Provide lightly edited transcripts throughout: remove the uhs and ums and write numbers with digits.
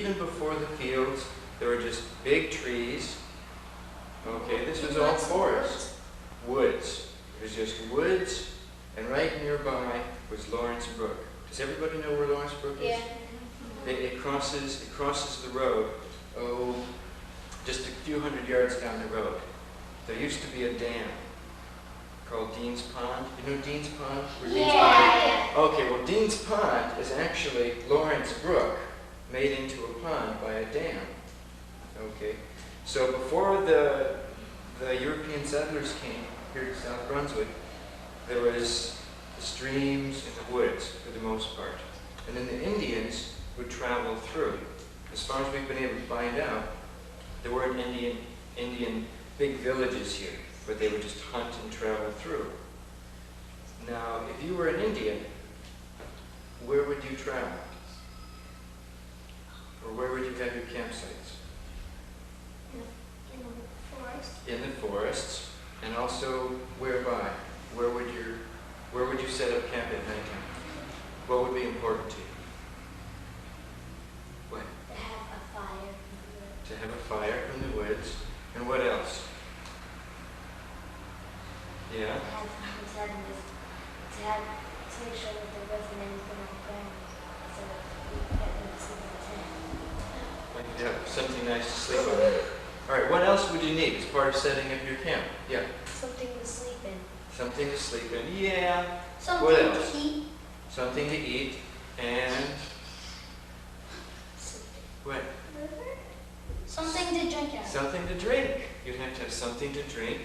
even before the fields, there were just big trees. Okay, this was all forest. Woods. It was just woods, and right nearby was Lawrence Brook. Does everybody know where Lawrence Brook is? Yeah. It crosses the road, just a few hundred yards down the road. There used to be a dam called Dean's Pond. You know Dean's Pond? Yeah. Okay, well Dean's Pond is actually Lawrence Brook made into a pond by a dam. Okay, so before the European settlers came here to South Brunswick, there was the streams and the woods for the most part. And then the Indians would travel through. As far as we've been able to find out, there weren't Indian big villages here, but they would just hunt and travel through. Now, if you were an Indian, where would you travel? Or where would you have your campsites? In the forest. In the forests, and also whereby? Where would you set up camp at nighttime? What would be important to you? What? To have a fire. To have a fire from the woods. And what else? Yeah? To have something to make sure that there wasn't anything on the ground. So that we could get them to sleep in the tent. Like you have something nice to sleep on. All right, what else would you need as part of setting up your camp? Yeah? Something to sleep in. Something to sleep in. Yeah. Something What else? to eat. Something to eat. And what? Something to drink out. Something to drink. You'd have to have something to drink.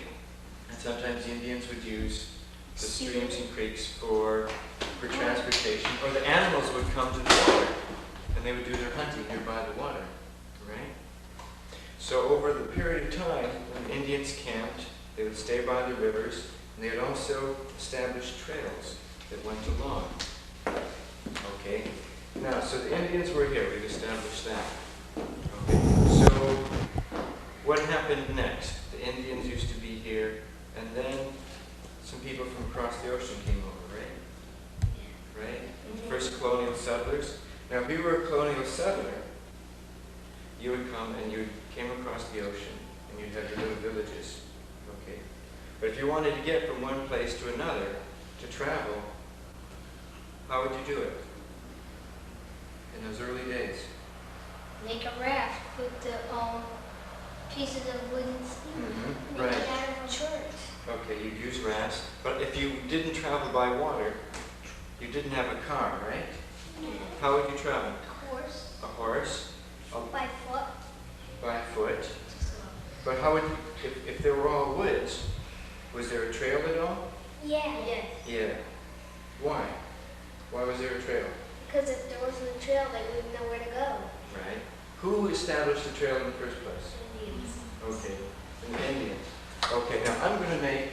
And sometimes the Indians would use the streams and creeks for transportation. Or the animals would come to the water. And they would do their hunting nearby the water. Right? So over the period of time, when the Indians camped, they would stay by the rivers, and they would also establish trails that went along. Okay? Now, so the Indians were here. We've established that. Okay. So what happened next? The Indians used to be here, and then some people from across the ocean came over, right? Right? First colonial settlers. Now, if you were a colonial settler, you would come and you came across the ocean, and you'd have your little villages. Okay? But if you wanted to get from one place to another, to travel, how would you do it in those early days? Make a raft with the pieces of wooden steel. Right. Make it out of a church. Okay, you'd use rafts. But if you didn't travel by water, you didn't have a car, right? Yeah. How would you travel? A horse. A horse? By foot. By foot. But how would you, if there were all woods, was there a trail at all? Yeah. Yes. Yeah. Why? Why was there a trail? Because if there wasn't a trail, they wouldn't know where to go. Right. Who established the trail in the first place? Indians. Okay, the Indians. Okay, now I'm going to make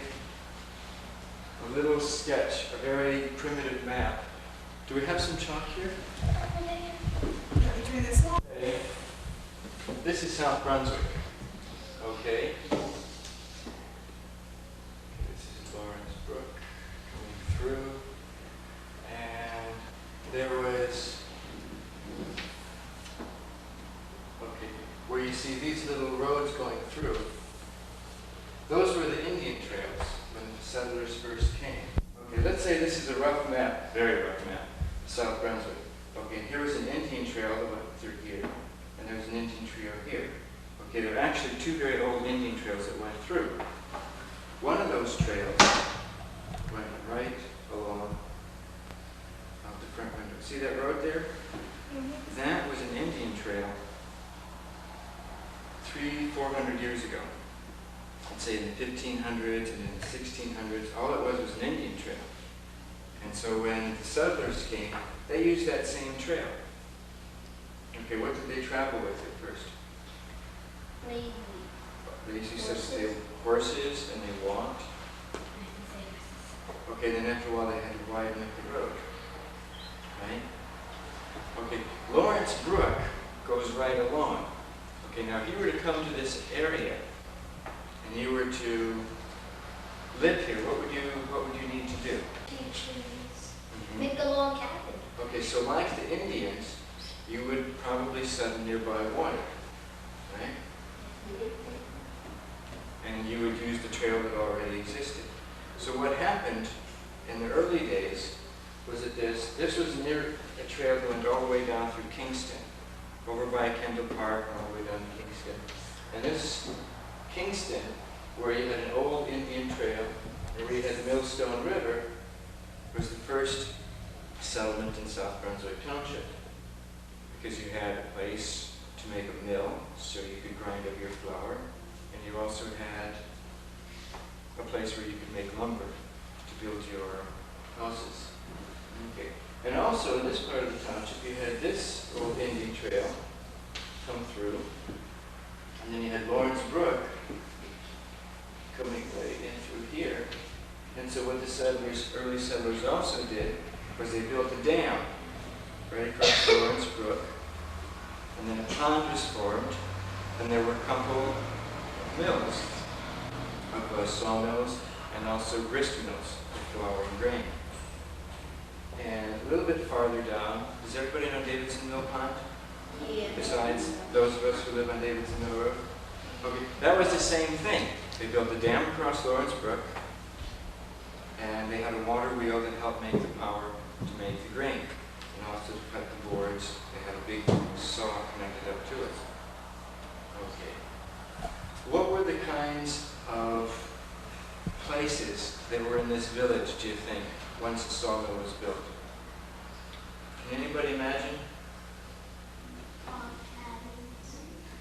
a little sketch, a very primitive map. Do we have some chalk here? Okay. This is South Brunswick. Okay. This is Lawrence Brook coming through. And there was, okay, where you see these little roads going through, those were the Indian trails when the settlers first came. Okay, let's say this is a rough map, very rough map, South Brunswick. Okay, and here was an Indian trail that went through here, and there was an Indian trail here. Okay, there are actually two very old Indian trails that went through. One of those trails went right along out the front window. See that road there? Mm-hmm. That was an Indian trail 300-400 years ago. Let's say in the 1500s and in the 1600s, all it was an Indian trail. And so when the settlers came, they used that same trail. Okay, what did they travel with at first? Maybe. They used to say horses, and they walked. Okay, then after a while they had to widen up the road. Right? Okay, Lawrence Brook goes right along. Okay, now if you were to come to this area, and you were to live here, what would you need to do? Trees. Make a log cabin. Okay, so like the Indians, you would probably settle nearby water, right? And you would use the trail that already existed. So what happened in the early days was that this was near a trail that went all the way down through Kingston, over by Kendall Park, and all the way down to Kingston. And this Kingston, where you had an old Indian trail, and where you had the Millstone River, was the first settlement in South Brunswick Township. Because you had a place to make a mill, so you could grind up your flour, and you also had a place where you could make lumber to build your houses. Okay. And also in this part of the township, you had this old Indian trail come through, and then you had Lawrence Brook coming right in through here. And so what the settlers, early settlers also did was they built a dam right across Lawrence Brook, and then a pond was formed, and there were a couple of mills, of sawmills, and also grist mills for flour and grain. And a little bit farther down, does everybody know Davidson Mill Pond? Yeah. Besides those of us who live on Davidson Mill Road? Okay, that was the same thing. They built a dam across Lawrence Brook, and they had a water wheel that helped make the power to make the grain. And also to cut the boards, they had a big saw connected up to it. Okay. What were the kinds of places that were in this village, do you think, once the sawmill was built? Can anybody imagine?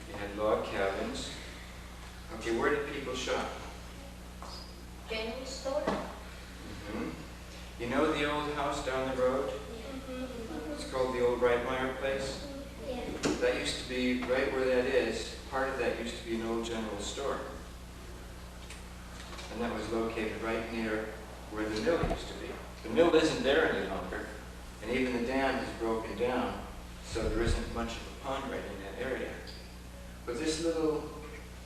You had log cabins. Okay, where did people shop? General store? You know the old house down the road? It's called the old Reitmeyer place. Yeah. That used to be, right where that is, part of that used to be an old general store. And that was located right near where the mill used to be. The mill isn't there any longer, and even the dam is broken down, so there isn't much of a pond right in that area. But this little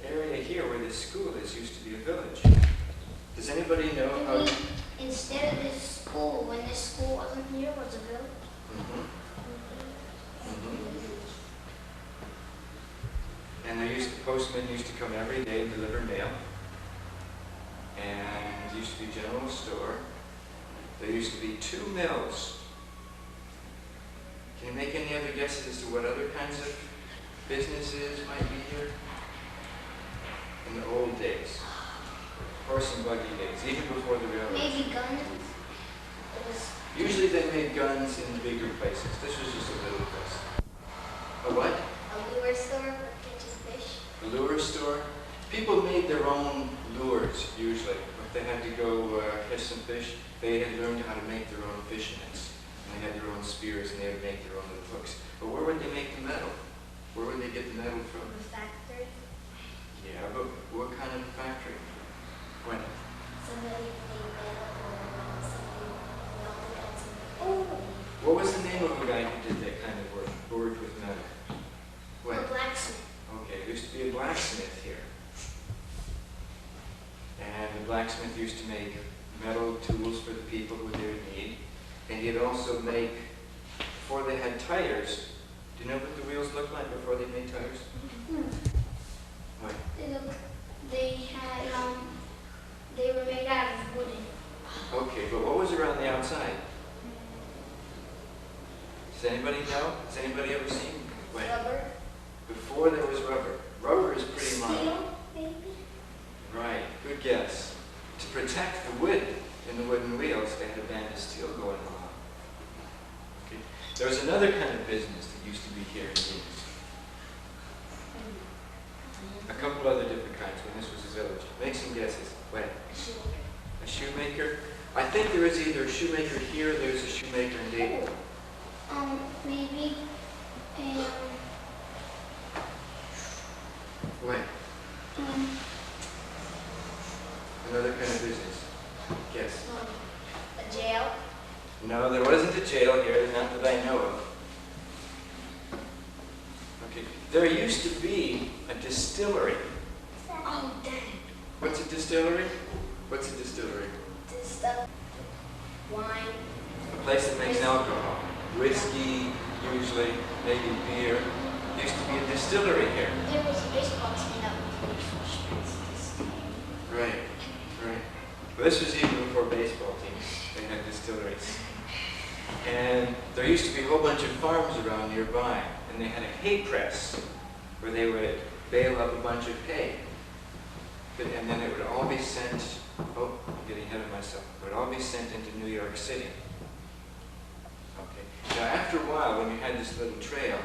area here where this school is used to be a village. Does anybody know how... Instead of this school, when this school wasn't here, was a village? And the postman used to come every day and deliver mail. And there used to be a general store. There used to be 2 mills. Can you make any other guesses as to what other kinds of businesses might be here? In the old days. Horse and buggy days, even before the railroad. Maybe guns? Usually they made guns in bigger places. This was just a little place. A what? A lure store for catching fish? A lure store. People made their own lures, usually. If they had to go catch some fish, they had learned how to make their own fish nets. And they had their own spears, and they would make their own little hooks. But where would they make the metal? Where would they get the metal from? The factory? Yeah, but what kind of factory? When? Somebody made metal or somebody melted down something. What was the name of the guy who did that kind of work? Worked with metal? When? A blacksmith. Okay, there used to be a blacksmith here. And the blacksmith used to make metal tools for the people who they would need. And he'd also make, before they had tires, do you know what the wheels looked like before they made tires? What? They were made out of wooden. Okay, but what was around the outside? Does anybody know? Has anybody ever seen? When? Rubber. Before there was rubber. Rubber is pretty modern. Steel, maybe? Right, good guess. To protect the wood in the wooden wheels, they had a band of steel going along. Okay. There was another kind of business that used to be here in East. A couple other different kinds when this was a village. Make some guesses. When? A shoemaker? I think there is either a shoemaker here or there's a shoemaker in Dayton. Maybe. When? Another kind of business. Guess. A jail. No, there wasn't a jail here, not that I know of. Okay. There used to be a distillery. Oh, dang. What's a distillery? What's a distillery? This stuff. Wine. A place that makes alcohol. Whiskey, usually, maybe beer. There used to be a distillery here. There was a baseball team that would play for sports. Right, right. Well, this was even before baseball teams. They had distilleries. And there used to be a whole bunch of farms around nearby, and they had a hay press where they would bale up a bunch of hay. And then it would all be sent, oh, I'm getting ahead of myself. It would all be sent into New York City. Okay. Now, after a while, when you had this little trail,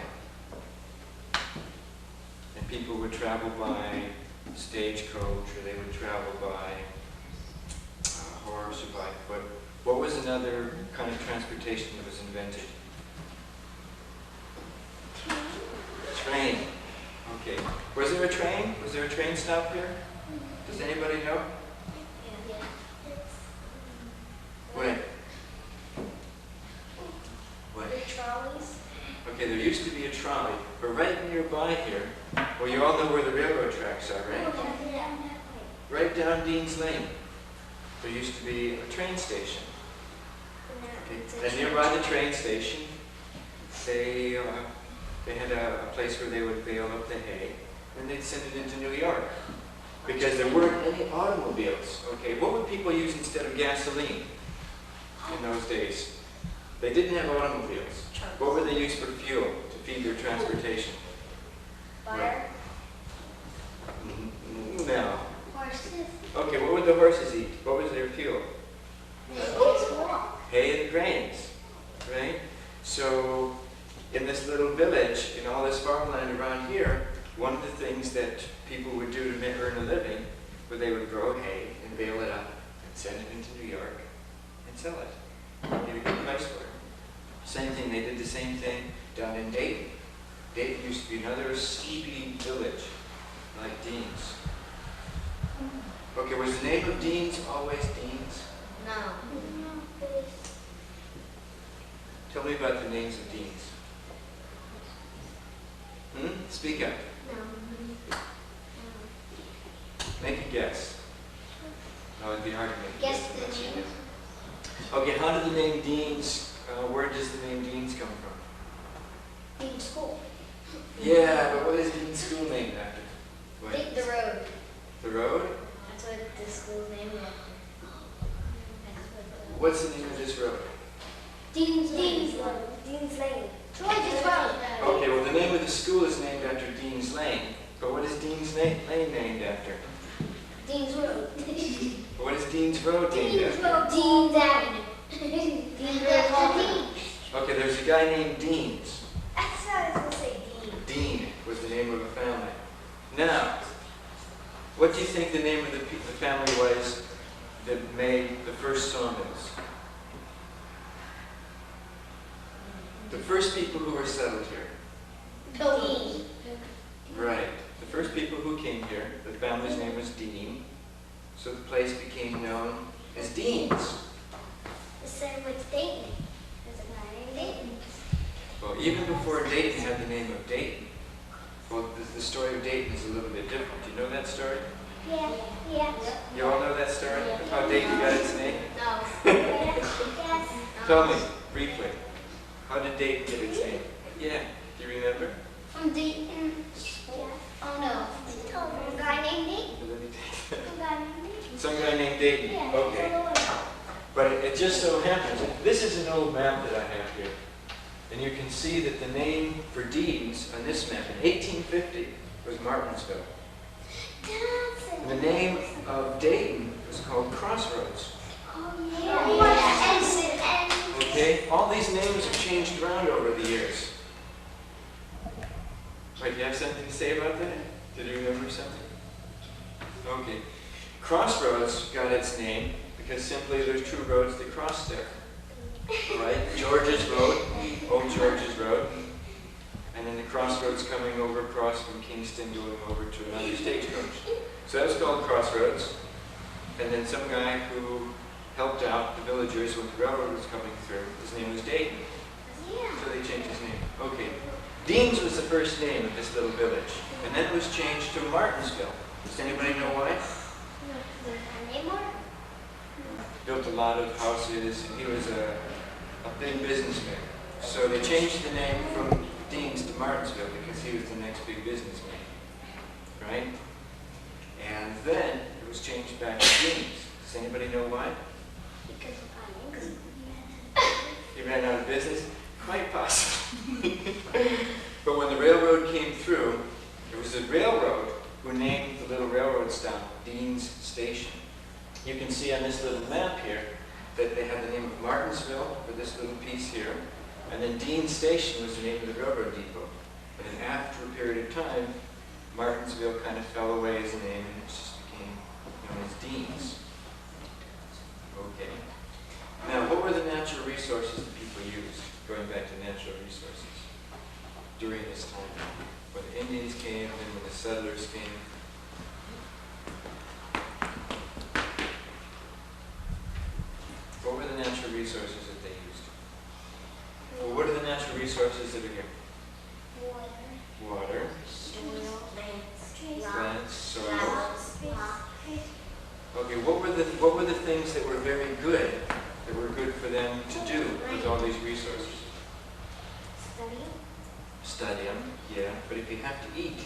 and people would travel by stagecoach, or they would travel by horse or by foot, what was another kind of transportation that was invented? Train. Okay. Was there a train? Was there a train stop here? Does anybody know? Yeah. When? What? The trolleys. Okay, there used to be a trolley, but right nearby here, well, you all know where the railroad tracks are, right? Right down Dean's Lane. There used to be a train station. Okay. And nearby the train station, they had a place where they would bale up the hay, and they'd send it into New York. Because there weren't any automobiles. Okay, what would people use instead of gasoline in those days? They didn't have automobiles. What would they use for fuel to feed their transportation? Fire. No. Horses. Okay, what would the horses eat? What was their fuel? Walk. Hay and grains, right? So in this little village, in all this farmland around here, one of the things that people would do to earn a living was they would grow hay and bale it up and send it into New York and sell it. Get a good price for it. Same thing, they did the same thing down in Dayton. Dayton used to be another sleepy village, like Dean's. Okay, was the name of Dean's always Dean's? No. Tell me about the names of Dean's. Speak up. Make a guess. No, it'd be hard to make a guess. Guess the name. Okay, how did the name Dean's, where does the name Dean's come from? Dean School. Yeah, but what is Dean's school named after? What? The road. The road? That's what the school's name was. What's the name of this road? Dean's Lane. Dean's Lane. George's Road. Okay, well the name of the school is named after Dean's Lane, but what is Dean's Lane named after? Dean's Road. What is Dean's Road named Dean's after? Road. Dean's Avenue. Dean's Road. Okay, there's a guy named Deans. That's what I was going to say, Dean. Dean was the name of a family. Now, what do you think the name of the family was that made the first sawmills? The first people who were settled here. Dean. Right. The first people who came here, the family's name was Dean, so the place became known as Dean's. The same with Dayton. There's a guy named Dayton. Well, even before Dayton had the name of Dayton, well, the story of Dayton is a little bit different. Do you know that story? Yeah. You all know that story of how Dayton got its name? No. Yes. Tell me, briefly. How did Dayton get its name? Yeah, do you remember? From Dayton. Oh no. From a guy named Dayton. Let me take Some guy named Dayton. Some guy named Dayton. Yeah. Okay. But it just so happens, this is an old map that I have here. And you can see that the name for Dean's on this map in 1850 was Martinsville. And the name of Dayton was called Crossroads. Oh yeah. Okay? All these names have changed around over the years. Right, do you have something to say about that? Did you remember something? Okay. Crossroads got its name because simply there's two roads that cross there. Right? George's Road, Old George's Road, and then the crossroads coming over across from Kingston going over to another stagecoach. So that was called Crossroads. And then some guy who helped out the villagers when the railroad was coming through, his name was Dayton. So they changed his name. Okay. Dean's was the first name of this little village, and then it was changed to Martinsville. Does anybody know why? Built a lot of houses, and he was a big businessman. So they changed the name from Dean's to Martinsville because he was the next big businessman, right? And then it was changed back to Dean's. Does anybody know why? Because of Onions. He ran out of business? Quite possibly. But when the railroad came through, it was the railroad who named the little railroad stop Dean's Station. You can see on this little map here that they had the name of Martinsville for this little piece here, and then Dean's Station was the name of the railroad depot. But then after a period of time, Martinsville kind of fell away as a name and it just became known as Dean's. Okay. Now, what were the natural resources that people used, going back to natural resources, during this time? When the Indians came and when the settlers came? What were the natural resources that they used? Well, what are the natural resources that are here? Water, plants, soils. Okay, what were the things that were very good, that were good for them to do with all these resources? Study them, yeah. But if you have to eat,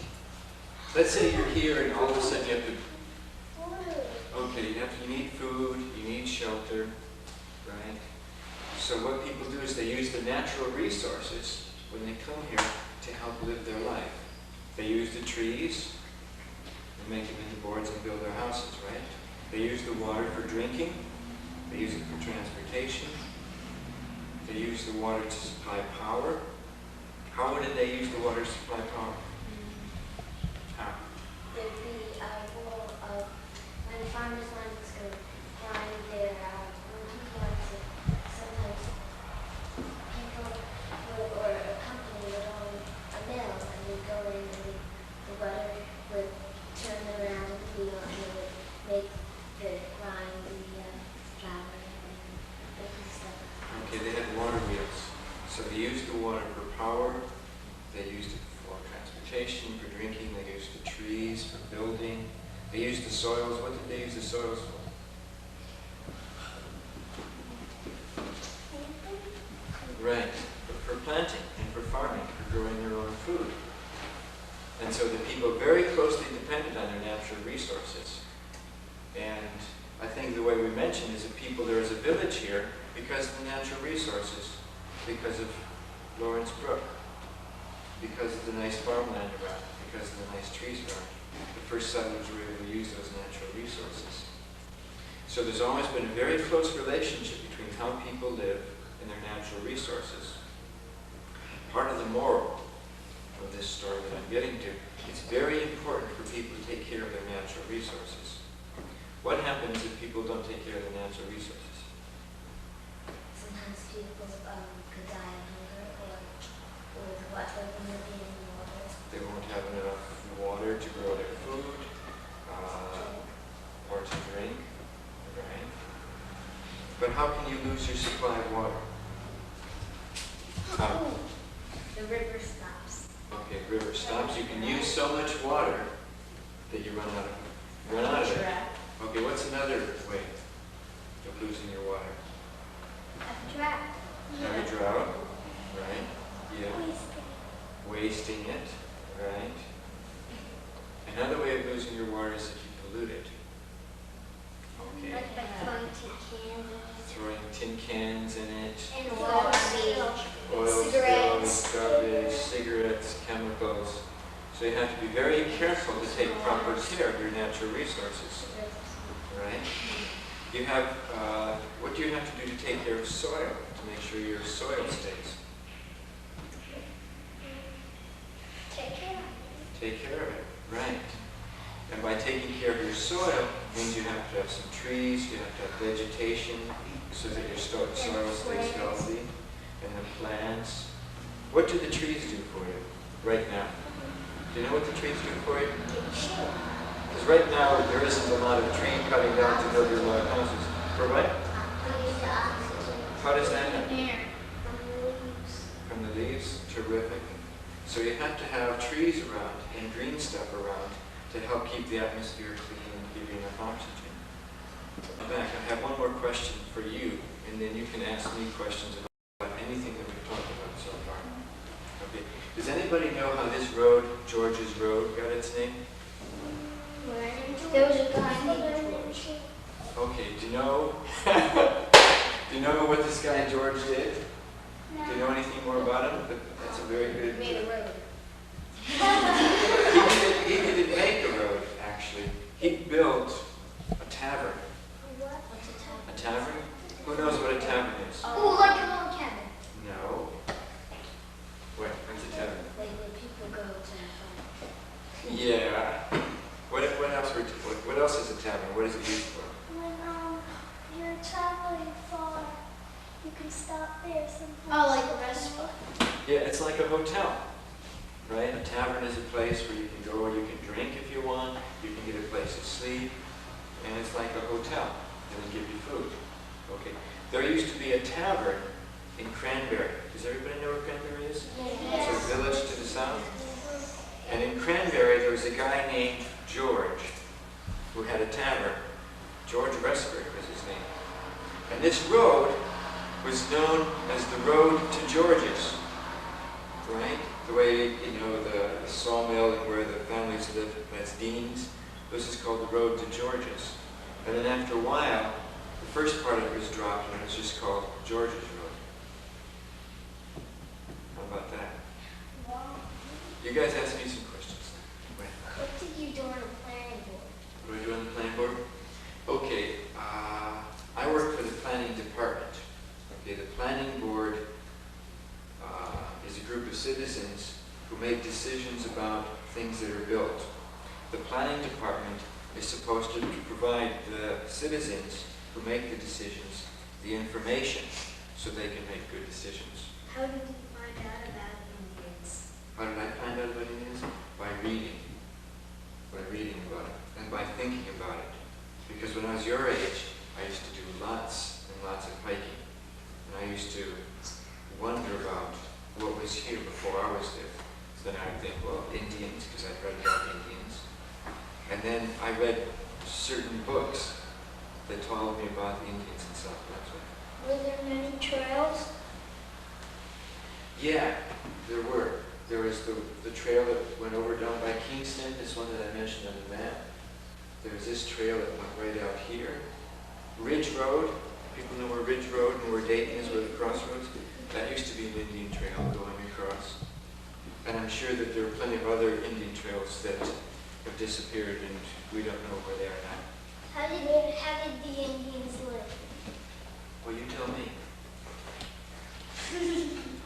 let's say you're here and all of a sudden you have to. Okay, you need food, you need shelter, right? So what people do is they use the natural resources when they come here to help live their life. They use the trees, they make them into boards and build their houses, right? They use the water for drinking, they use it for transportation, they use the water to supply power. How did they use the water to supply power? How? There'd be a rule of when farmers wanted to grind their sometimes people would, or a company would own a mill and they'd go in and the butter would turn around the wheel and it would make the grind the flour and baking stuff. Okay, they had water wheels. So they used the water for power, they used it for transportation, for drinking, they used the trees for building, they used the soils. What did they use the soils for? Right, for planting and for farming, for growing their own food. And so the people very closely depended on their natural resources. And I think the way we mentioned is that there is a village here because of the natural resources, because of Lawrence Brook, because of the nice farmland around, because of the nice trees around. The first settlers were able to use those natural resources. So there's always been a very close relationship between how people live and their natural resources. Part of the moral of this story that I'm getting to, it's very important for people to take care of their natural resources. What happens if people don't take care of their natural resources? Sometimes people could die of hunger or with water being in water. They won't have enough water to grow their food or to drink, right? But how can you lose your supply of water? The river stops. Okay, river stops. You can use so much water that you run out of it. Okay, what's another way of losing your water? A drought. Have a drought, right? Yeah. Wasting it, right? Another way of losing your water is if you pollute it. Okay. Like by throwing tin cans. Throwing tin cans in it, And oil spills. oil Cigarettes. spills, garbage, cigarettes, chemicals. So you have to be very careful to take proper care of your natural resources, right? You have, what do you have to do to take care of soil, to make sure your soil stays? Take care of it. Take care of it, right. And by taking care of your soil means you have to have some trees, you have to have vegetation so that your soil stays healthy, and the plants. What do the trees do for you right now? Do you know what the trees do for you? Because right now there isn't a lot of tree cutting down to build your log houses. For what? How does that happen? From the leaves? Terrific. So you have to have trees around and green stuff around to help keep the atmosphere clean and give you enough oxygen. Back, I have one more question for you, and then you can ask me questions about anything that we've talked about Okay. Does anybody know how this road, George's Road, got its name? There was a guy named George. Okay, do you know do you know what this guy George did? Do you know anything more about him? That's a very good. He made a road. He didn't make a road, actually. He built a tavern. What? What's a tavern? A tavern? Who knows what a tavern is? Oh, like a log cabin. No. What's a tavern? Like where people go to have fun. Yeah. What else is a tavern? What is it used for? When you're traveling far, you can stop there sometimes. Oh, like a restaurant. Yeah, it's like a hotel, right? A tavern is a place where you can go and you can drink if you want, you can get a place to sleep, and it's like a hotel. And they give you food. Okay. There used to be a tavern in Cranberry. Does everybody know where Cranberry is? Yes. It's a village to the south. And in Cranberry, there was a guy named George who had a tavern. George Westbury was his name. And this road was known as the road to George's, right? The way, you know, the sawmill and where the families lived, that's Dean's. This is called the road to George's. And then after a while, the first part of it was dropped and it was just called George's Road. How about that? You guys ask me some questions. Wait. What did you do on the planning board? What do I do on the planning board? Okay, I work for the planning department. Okay, the planning board is a group of citizens who make decisions about things that are built. The planning department is supposed to provide the citizens who make the decisions the information so they can make good decisions. How did you find out about Indians? How did I find out about Indians? By reading. By reading about it. And by thinking about it. Because when I was your age, I used to do lots and lots of hiking. And I used to wonder about what was here before I was there. So then I would think, well, Indians, because I'd read about Indians. And then I read certain books that told me about the Indians in South Brunswick. Were there many trails? Yeah, there were. There was the trail that went over down by Kingston, this one that I mentioned on the map. There was this trail that went right out here. Ridge Road, people know where Ridge Road and where Dayton is, where the crossroads. That used to be an Indian trail going across. And I'm sure that there are plenty of other Indian trails that have disappeared and we don't know where they are now. How did the Indians live? Well, you tell me.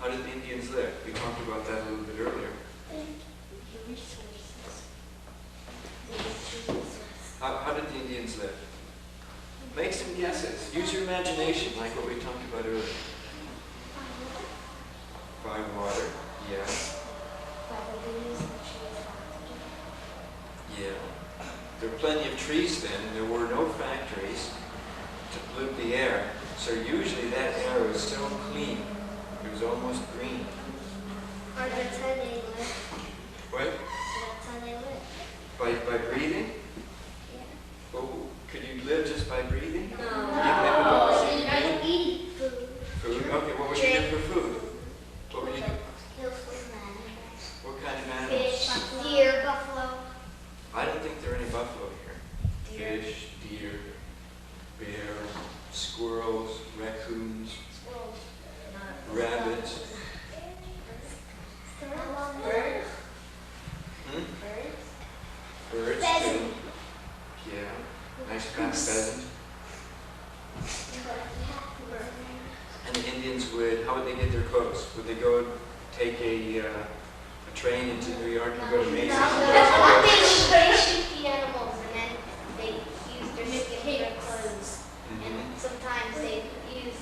How did the Indians live? We talked about that a little bit earlier. The resources. How did the Indians live? Make some guesses. Use your imagination like what we talked about earlier. By water, yeah. Yeah. There were plenty of trees then, and there were no factories to pollute the air. So usually that air was so clean, it was almost green. Or that's how they live. What? That's how they live. By breathing? Yeah. Well, could you live just by breathing? No. You live Eat food. food? Okay, what would you do for food? What would you do? Kill some animals. What kind of animals? Fish, deer, buffalo. I don't think there are any buffalo here. Deer. Fish, deer, bear, squirrels, raccoons, Squirrels. rabbits. Birds. Hmm? Birds. Birds. Pheasant. Too. Yeah. Nice fat pheasant. And the Indians would, how would they get their clothes? Would they go take a train into New York and go to Macy's? They shoot the animals and then they use their skin for clothes. Mhm. And sometimes they use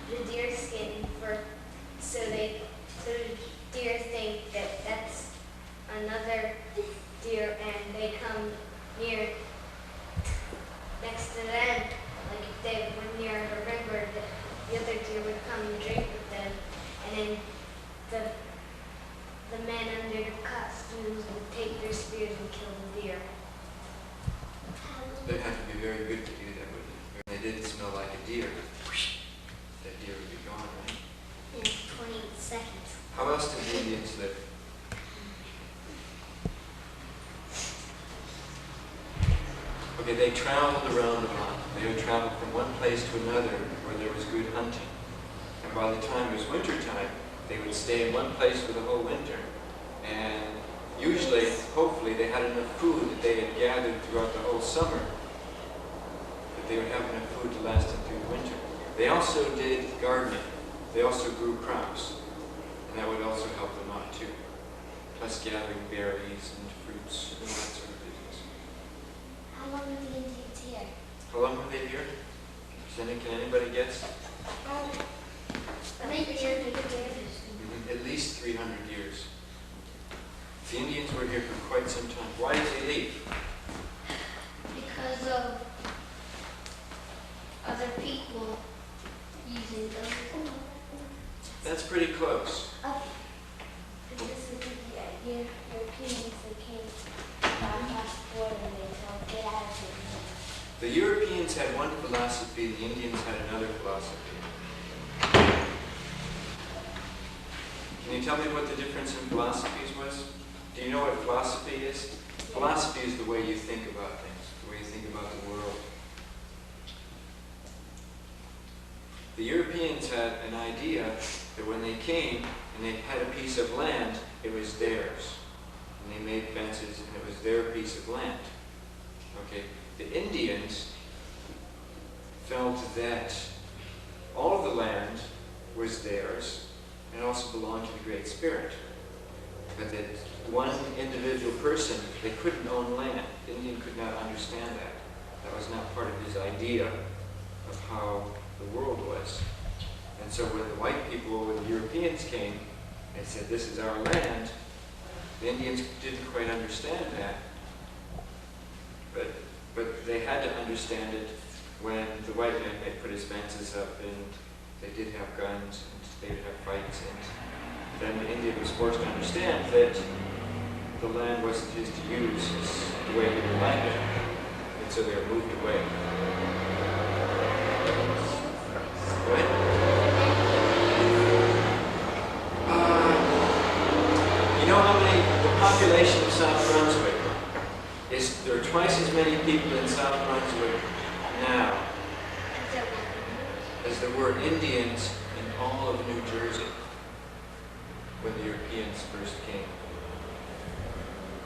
the deer skin so the deer think that that's another deer and they come near next to them. Like if they were near a river, the other deer would come and drink with them, and then the men under the costumes would take their spears and kill the deer. They'd have to be very good to do that, wouldn't they? If they didn't smell like a deer, that deer would be gone, right? In 20 seconds. How else did the Indians live? Okay, they traveled around a lot. They would travel from one place to another where there was good hunting. And by the time it was winter time, they would stay in one place for the whole winter. And usually, hopefully, they had enough food that they had gathered throughout the whole summer, that they would have enough food to last them through the winter. They also did gardening. They also grew crops. And that would also help them out too. Plus gathering berries and fruits and that sort of business. How long were the Indians here? How long were they here? Can anybody guess? Maybe 300 years. At least 300 years. The Indians were here for quite some time. Why did they leave? Because of other people using them. That's pretty close. This is the Europeans that came across the border and they told get out of here. The Europeans had one philosophy, the Indians had another philosophy. Can you tell me what the difference in philosophies was? Do you know what philosophy is? Philosophy is the way you think about things, the way you think about the world. The Europeans had an idea that when they came and they had a piece of land, it was theirs. And they made fences and it was their piece of land. Okay? The Indians felt that all of the land was theirs and also belonged to the Great Spirit. But that one individual person, they couldn't own land. The Indian could not understand that. That was not part of his idea of how the world was. And so when the white people, when the Europeans came and said, this is our land, the Indians didn't quite understand that. But they had to understand it when the white man had put his fences up and they did have guns and they would have fights. And then the Indian was forced to understand that the land wasn't his to use the way they were landed. And so they were moved away. Go ahead. You know how many, the population of South Brunswick is, there are twice as many people in South Brunswick now as there were Indians in all of New Jersey when the Europeans first came.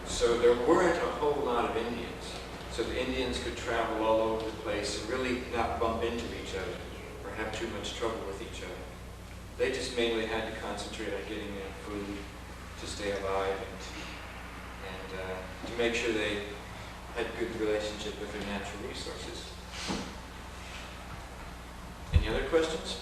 So there weren't a whole lot of Indians. So the Indians could travel all over the place and really not bump into each other or have too much trouble with each other. They just mainly had to concentrate on getting enough food to stay alive and to make sure they had a good relationship with their natural resources. Any other questions?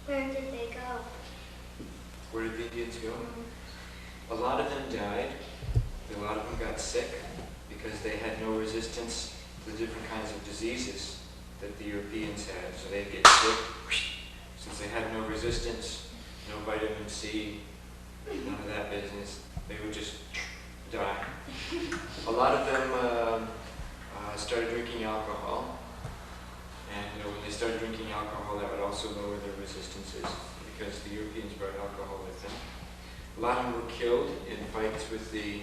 Where did they go? Where did the Indians go? A lot of them died. A lot of them got sick because they had no resistance to the different kinds of diseases that the Europeans had. So they'd get sick. Since they had no resistance, no vitamin C, none of that business, they would just die. A lot of them started drinking alcohol. And when they started drinking alcohol, that would also lower their resistances because the Europeans brought alcohol with them. A lot of them were killed in fights with the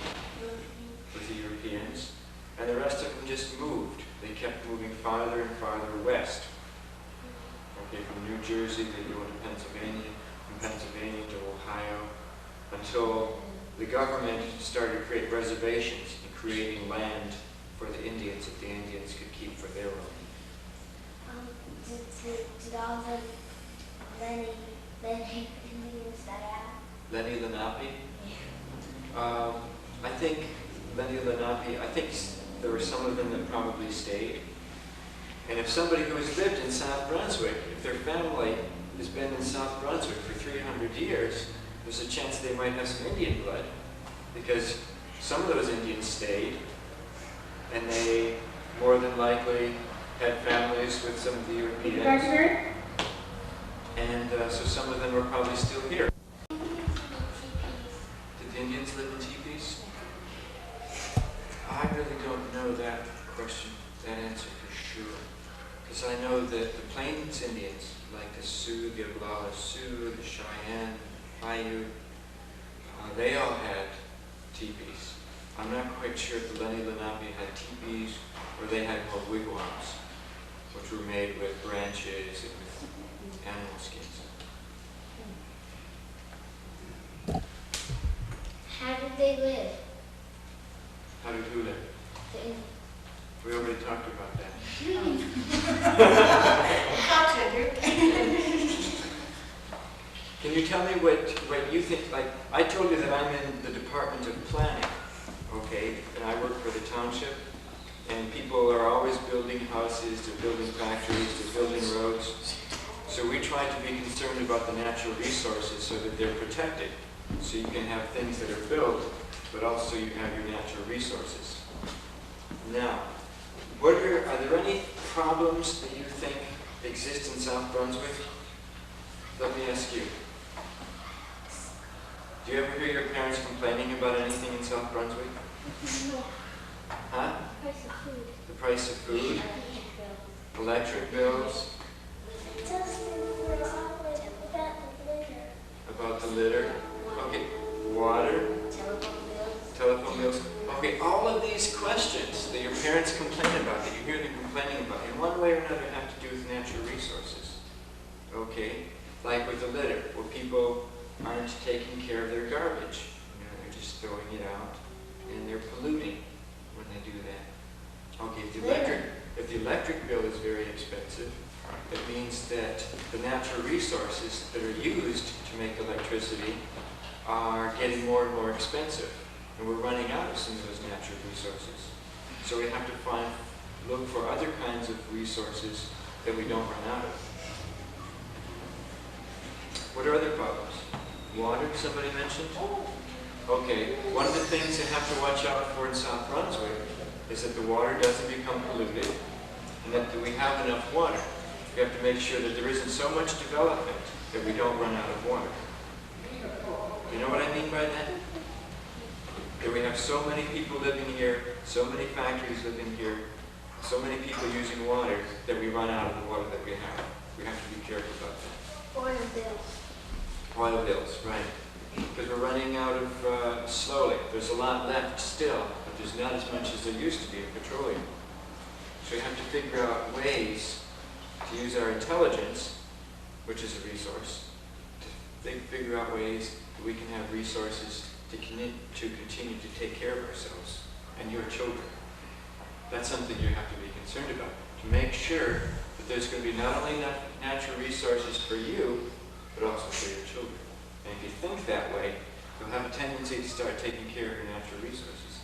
Europeans, and the rest of them just moved. They kept moving farther and farther west. Okay, from New Jersey, they go to Pennsylvania, from Pennsylvania to Ohio, until the government started to create reservations and creating land for the Indians that the Indians could keep for their own. Did all the Lenni Indians die out? Lenni Lenape? I think Lenni Lenape, I think there were some of them that probably stayed. And if somebody who has lived in South Brunswick, if their family has been in South Brunswick for 300 years, there's a chance they might have some Indian blood. Because some of those Indians stayed, and they more than likely had families with some of the Europeans. And so some of them are probably still here. Did the Indians live in teepees? I really don't know that question, that answer for sure. Because I know that the Plains Indians, like the Sioux, the Oglala Sioux, the Cheyenne, Paiute, they all had teepees. I'm not quite sure if the Lenni Lenape had teepees or they had more wigwams, which were made with branches and with animal skins. How did they live? How did who live? The Indians. We already talked about that. Can you tell me what you think? Like, I told you that I'm in the Department of Planning, okay? And I work for the township. And people are always building houses, they're building factories, they're building roads. So we try to be concerned about the natural resources so that they're protected. So you can have things that are built, but also you have your natural resources. Now, are there any problems that you think exist in South Brunswick? Let me ask you. Do you ever hear your parents complaining about anything in South Brunswick? No. Huh? Price of food. The price of food? Electric bills? Just About the litter? Okay. Water? Telephone bills? Okay, all of these questions that your parents complain about, that you hear them complaining about, in one way or another have to do with natural resources. Okay? Like with the litter, where people aren't taking care of their garbage. You know, they're just throwing it out, and they're polluting when they do that. Okay, if the electric bill is very expensive, it means that the natural resources that are used to make electricity are getting more and more expensive. And we're running out of some of those natural resources. So we have to look for other kinds of resources that we don't run out of. What are other problems? Water, somebody mentioned? Okay, one of the things you have to watch out for in South Brunswick is that the water doesn't become polluted and that we have enough water. We have to make sure that there isn't so much development that we don't run out of water. You know what I mean by that? That we have so many people living here, so many factories living here, so many people using water that we run out of the water that we have. We have to be careful about that. Oil bills. Oil bills, right. Because we're running out of, slowly. There's a lot left still, but there's not as much as there used to be in petroleum. So we have to figure out ways to use our intelligence, which is a resource, to figure out ways that we can have resources to continue to take care of ourselves and your children. That's something you have to be concerned about, to make sure that there's going to be not only enough natural resources for you, but also for your children. And if you think that way, you'll have a tendency to start taking care of your natural resources.